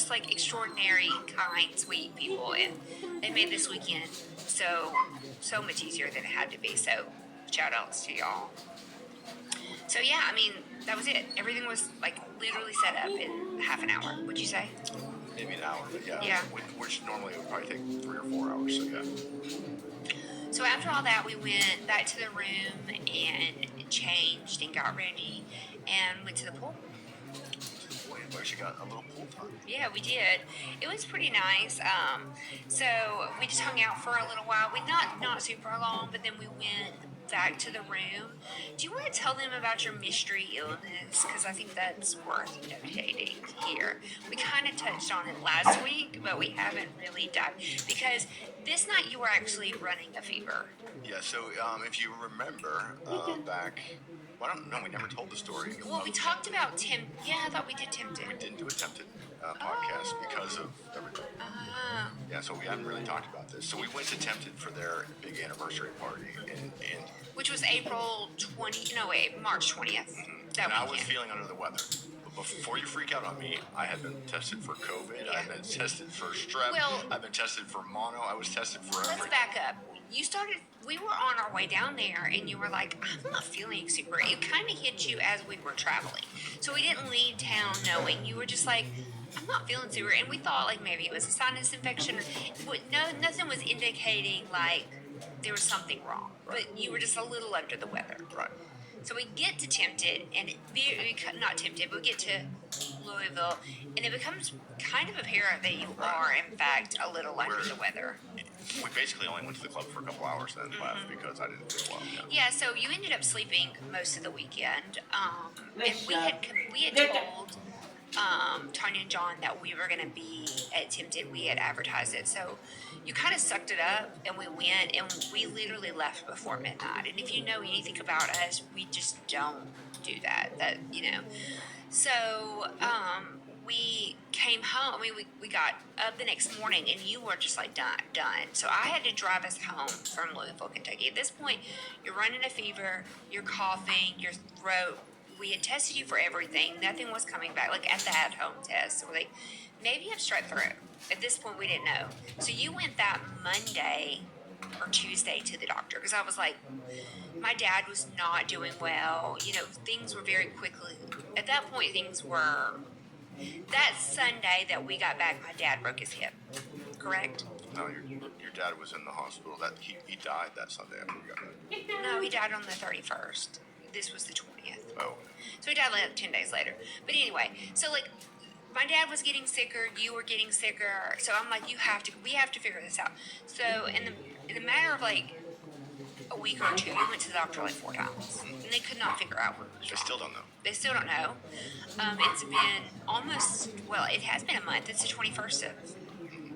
just like extraordinary, kind, sweet people, and they made this weekend so much easier than it had to be. So shout outs to y'all. So yeah, I mean, that was it. Everything was like literally set up in half an hour. Would you say? Maybe an hour, but yeah. Yeah. Which normally would probably take 3 or 4 hours. So yeah. So after all that, we went back to the room and changed and got ready and went to the pool. Boy, we actually got a little pool time. Yeah, we did. It was pretty nice. So we just hung out for a little while. We not super long, but then we went back to the room. Do you want to tell them about your mystery illness? Because I think that's worth notating here. We kind of touched on it last week, but we haven't really dived. Because this night you were actually running a fever. Yeah, so if you remember back, well, I don't know, we never told the story. Well, we talked about Yeah, I thought we did Tempted. We didn't do a Tempted podcast because of everything. Yeah, so we hadn't really talked about this. So we went to Tempted for their big anniversary party, and which was March 20th. And I was feeling under the weather. But before you freak out on me, I had been tested for COVID. Yeah. I've been tested for strep. I've been tested for mono. I was tested for everything. Let's back up. We were on our way down there, and you were like, I'm not feeling super. It kind of hit you as we were traveling. So we didn't leave town knowing. You were just like, I'm not feeling super. And we thought like maybe it was a sinus infection. Nothing was indicating like there was something wrong. Right. But you were just a little under the weather. Right. So we get to Tempted, and not Tempted, but we get to Louisville, and it becomes kind of apparent that you are, in fact, a little under the weather. We basically only went to the club for a couple hours, then left because I didn't feel well. Yeah, so you ended up sleeping most of the weekend, and we had told Tanya and John that we were going to be at Tempted. We had advertised it, so you kind of sucked it up, and we went, and we literally left before midnight. And if you know anything about us, we just don't do that. So we came home. We got up the next morning, and you were just like done. So I had to drive us home from Louisville, Kentucky. At this point, you're running a fever, you're coughing, your throat. We had tested you for everything. Nothing was coming back. Like at the at-home test, so we're like, maybe you have strep throat. At this point, we didn't know. So you went that Monday or Tuesday to the doctor because I was like, my dad was not doing well. Things were very quickly. At that point, things were. That Sunday that we got back, my dad broke his hip. Correct? No, your dad was in the hospital. That he died that Sunday after we got back. No, he died on the 31st. This was the 20th. Oh. So he died 10 days later. But anyway, so like. My dad was getting sicker, you were getting sicker, so I'm like, we have to figure this out. So in the matter of like a week or two, we went to the doctor like 4 times, and they could not figure out what was wrong. They still don't know. They still don't know. It's been it has been a month. It's the 21st of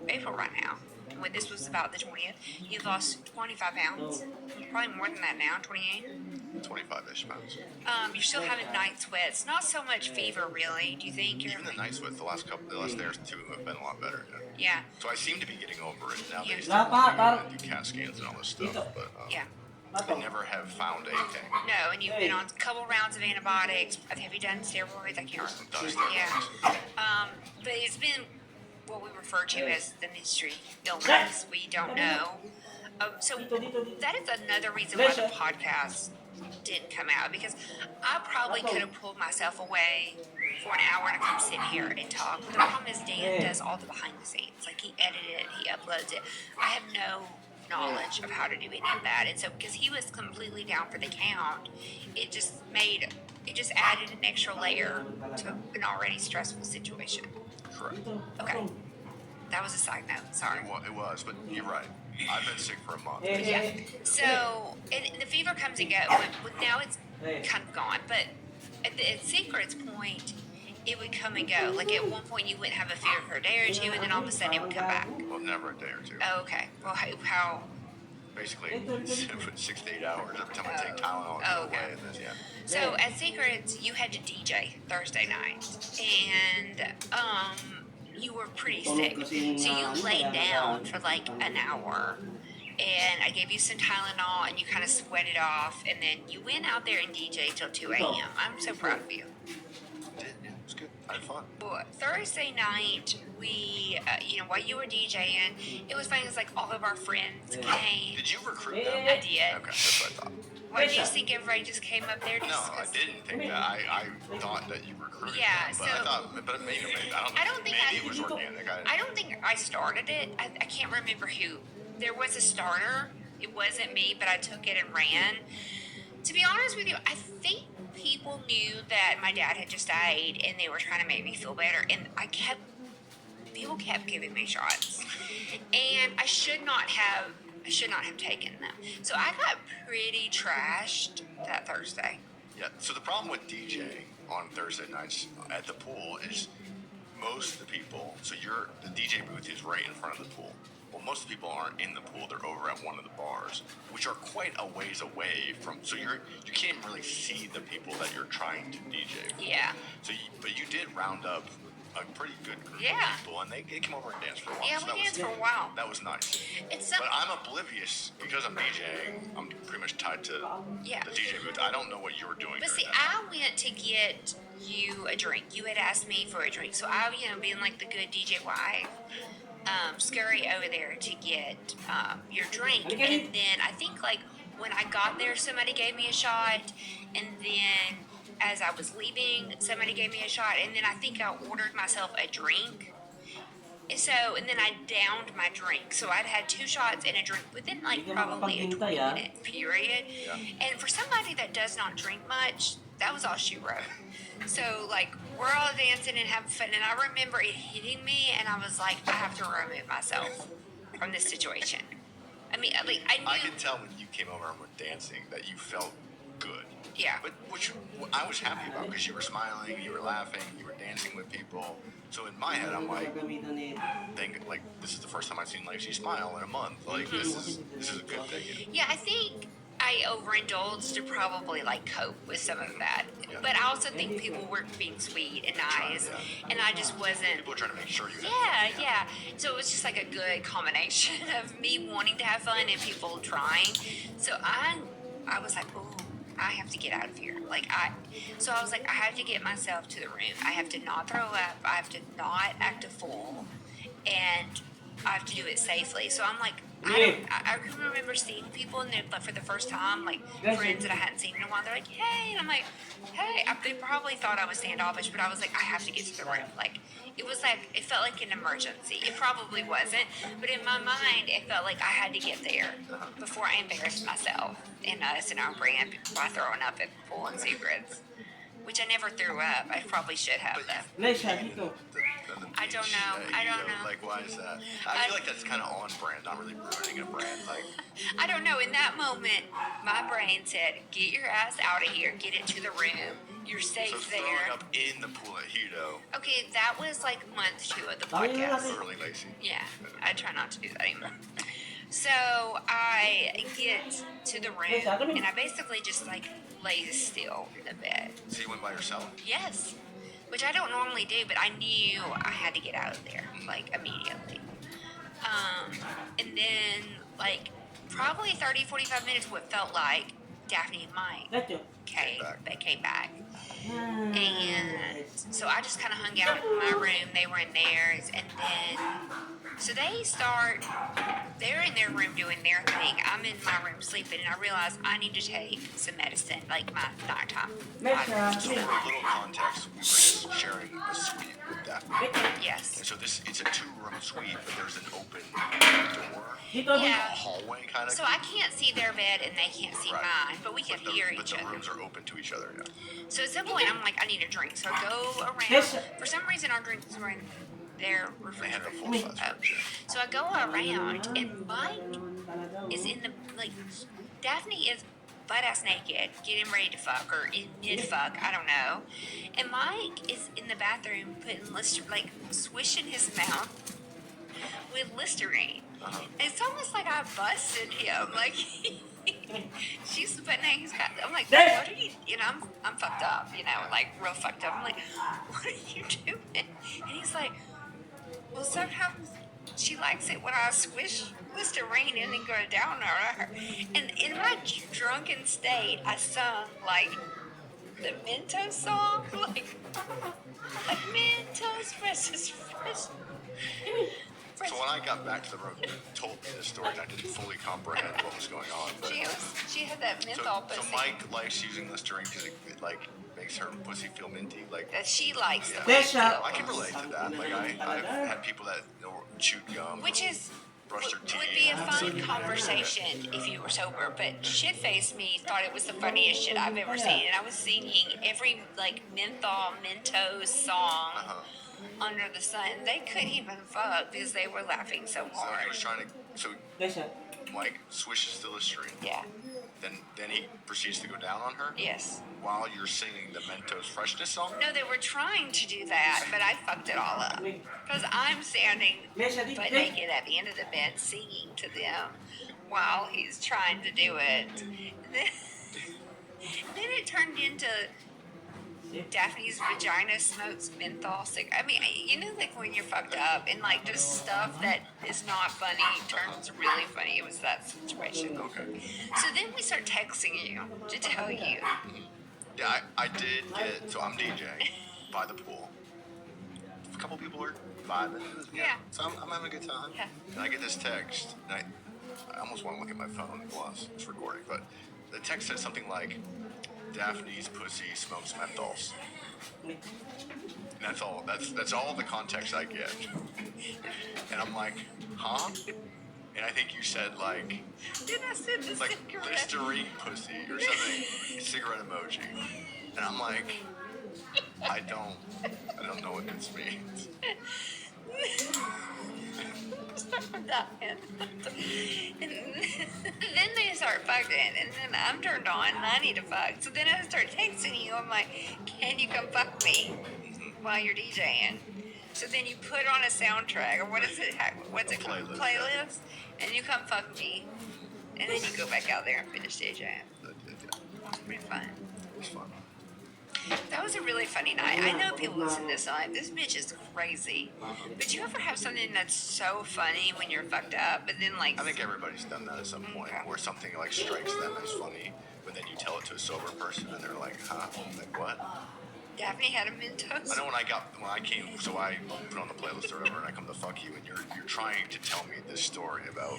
April right now. When this was about the 20th, you've lost 25 pounds. Probably more than that now, 28? 25-ish pounds. You're still having night sweats. Not so much fever, really. Do you think? Even the night sweats, the last day or two have been a lot better. Yeah. So I seem to be getting over it now. Yeah. They still do CAT scans and all this stuff, but yeah. They never have found anything. No, and you've been on a couple rounds of antibiotics. Have you done steroids? I can't remember. Yeah. But it's been what we refer to as the mystery illness. We don't know. So that is another reason why the podcast didn't come out, because I probably could have pulled myself away for an hour and come sit here and talk. But the problem is Dan does all the behind the scenes. Like he edited it, he uploads it. I have no knowledge of how to do any of that, and so because he was completely down for the count, it just added an extra layer to an already stressful situation. Correct. Okay. That was a side note. Sorry. It was, but you're right. I've been sick for a month. Yeah. So, and the fever comes and goes. Now it's kind of gone. But at Secret's point, it would come and go. Like at one point, you wouldn't have a fever for a day or two, and then all of a sudden it would come back. Well, never a day or two. Oh, okay. Well, how? Basically, 6 to 8 hours every time I take Tylenol. Okay. And then, yeah. So at Secrets, you had to DJ Thursday night, and you were pretty sick. So you laid down for like an hour, and I gave you some Tylenol, and you kind of sweated off, and then you went out there and DJ till 2 a.m. I'm so proud of you. Yeah, it was good. I had fun. Well, Thursday night, we, while you were DJing, it was funny. It was like all of our friends came. Did you recruit them? I did. Okay, that's what I thought. Why do you think everybody just came up there? No, I didn't think that. I thought that you recruited Yeah, them, but I thought, but maybe I don't think maybe it was organic. I don't think I started it. I can't remember who. There was a starter. It wasn't me, but I took it and ran. To be honest with you, I think people knew that my dad had just died, and they were trying to make me feel better. And people kept giving me shots, and I should not have taken them. So I got pretty trashed that Thursday. Yeah. So the problem with DJing on Thursday nights at the pool is most of the people. So the DJ booth is right in front of the pool. Well, most of the people aren't in the pool; they're over at one of the bars, which are quite a ways away from. So you can't really see the people that you're trying to DJ with. Yeah. So, but you did round up a pretty good group of people, and they came over and danced for a while. Yeah, so we danced for a while. That was nice. It's But I'm oblivious because I'm DJing. I'm pretty much tied to the DJ booth. I don't know what you were doing. But see, I went to get you a drink. You had asked me for a drink, so I, being like the good DJ wife, scurry over there to get your drink, and then I think like when I got there, somebody gave me a shot, and then as I was leaving, somebody gave me a shot, and then I think I ordered myself a drink. And then I downed my drink. So I'd had 2 shots and a drink within like probably a 20-minute period. Yeah. And for somebody that does not drink much, that was all she wrote. So like we're all dancing and having fun, and I remember it hitting me, and I was like, I have to remove myself from this situation. I mean, like I knew. I could tell when you came over and were dancing that you felt good. Yeah. But which I was happy about because you were smiling, you were laughing, you were dancing with people. So in my head, I'm like, this is the first time I've seen Lacey smile in a month. Like this is a good thing. Yeah, I think I overindulged to probably like cope with some of that. Yeah. But I also think people were being sweet and nice, and I just wasn't. People were trying to make sure you had fun. Yeah. So it was just like a good combination of me wanting to have fun and people trying. So I was like, oh, I have to get out of here. So I was like, I have to get myself to the room. I have to not throw up. I have to not act a fool, and I have to do it safely. So I'm like, I can remember seeing people in there, but for the first time, like friends that I hadn't seen in a while. They're like, hey, and I'm like, hey. They probably thought I was standoffish, but I was like, I have to get to the room. Like, it felt like an emergency. It probably wasn't, but in my mind, it felt like I had to get there before I embarrassed myself and us and our brand by throwing up and pulling secrets, which I never threw up. I probably should have, though. I don't know. Like, why is that? I feel like that's kind of on brand, not really ruining a brand. Like, I don't know. In that moment, my brain said, get your ass out of here. Get it to the room. You're safe so there. throwing up in the pool at Hito. Okay, that was like month 2 of the podcast. Early Lacey. Yeah, I try not to do that anymore. So I get to the room, and I basically just like lay still in the bed. So you went by yourself? Yes, which I don't normally do, but I knew I had to get out of there, like, immediately. And then, like, probably 30, 45 minutes, what felt like, Daphne and Mike came back. And so I just kind of hung out in my room. They were in theirs. And then, so they're in their room doing their thing. I'm in my room sleeping, and I realize I need to take some medicine, like my nighttime. So for a little context, we were just sharing a suite with Daphne. Yes. And so it's a 2-room suite, but there's an open door. Yeah. A hallway kind of. So I can't see their bed, and they can't see mine, but we can hear each other. But the rooms are open to each other, yeah. So at some point, I'm like, I need a drink. So I go around. For some reason, our drinks were in their They had refrigerator. the full size fridge. So I go around, and Mike is in the, like, Daphne is butt-ass naked, getting ready to fuck, or in mid-fuck, I don't know. And Mike is in the bathroom putting swishing his mouth with Listerine. Uh-huh. And it's almost like I busted him. Like, she's putting his, I'm like, Dad! what are you, I'm fucked up, like, real fucked up. I'm like, what are you doing? And he's like, well, sometimes she likes it when I squish Listerine and then go down on her. And in my drunken state, I sung, like, the Mentos song, like Mentos versus fresh. So when I got back to the room, you told me this story, and I didn't fully comprehend what was going on. But She had that so, menthol so pussy Mike likes using Listerine because it like makes her pussy feel minty. Like that she likes the Yeah. way it Glesia. I can feels. relate to that. Like I've had people that chewed gum, Which is brushed their teeth. would be a fun conversation if you were sober, but shit-faced me thought it was the funniest shit I've ever seen, and I was singing every like menthol Mentos song under the sun. They couldn't even fuck because they were laughing so So he hard. was trying to. So Glesia. Mike swishes the Listerine. Yeah. Then he proceeds to go down on her. Yes. While you're singing the Mentos Freshness song. No, they were trying to do that, but I fucked it all up because I'm standing butt naked at the end of the bed singing to them while he's trying to do it. Then it turned into Daphne's vagina smokes menthol cigarette. I mean, you know, like when you're fucked up and like just stuff that is not funny turns really funny. It was that situation. Okay. So then we start texting you to tell you. Yeah, I did get. So I'm DJing by the pool. A couple people are vibing. Yeah. So I'm having a good time. Yeah. And I get this text, and I almost want to look at my phone while it's recording, but the text said something like, "Daphne's pussy smokes menthols." And that's all. That's all the context I get. And I'm like, huh? And I think you said like Then I said the like cigarette. Listerine pussy or something, cigarette emoji. And I'm like, I don't know what this means. Start dying. And then they start fucking, and then I'm turned on, and I need to fuck. So then I start texting you. I'm like, "Can you come fuck me while you're DJing?" So then you put on a soundtrack, or what is it? What's it called? Playlist. Playlist, and you come fuck me, and then you go back out there and finish DJing. It's pretty fun. It's fun. That was a really funny night. I know people listen to this night. This bitch is crazy. But you ever have something that's so funny when you're fucked up, but then like I think everybody's done that at some point, where something like strikes them as funny, but then you tell it to a sober person, and they're like, "Huh? Like what?" Daphne had a Mentos. I know when I came, so I put on the playlist or whatever, and I come to fuck you, and you're trying to tell me this story about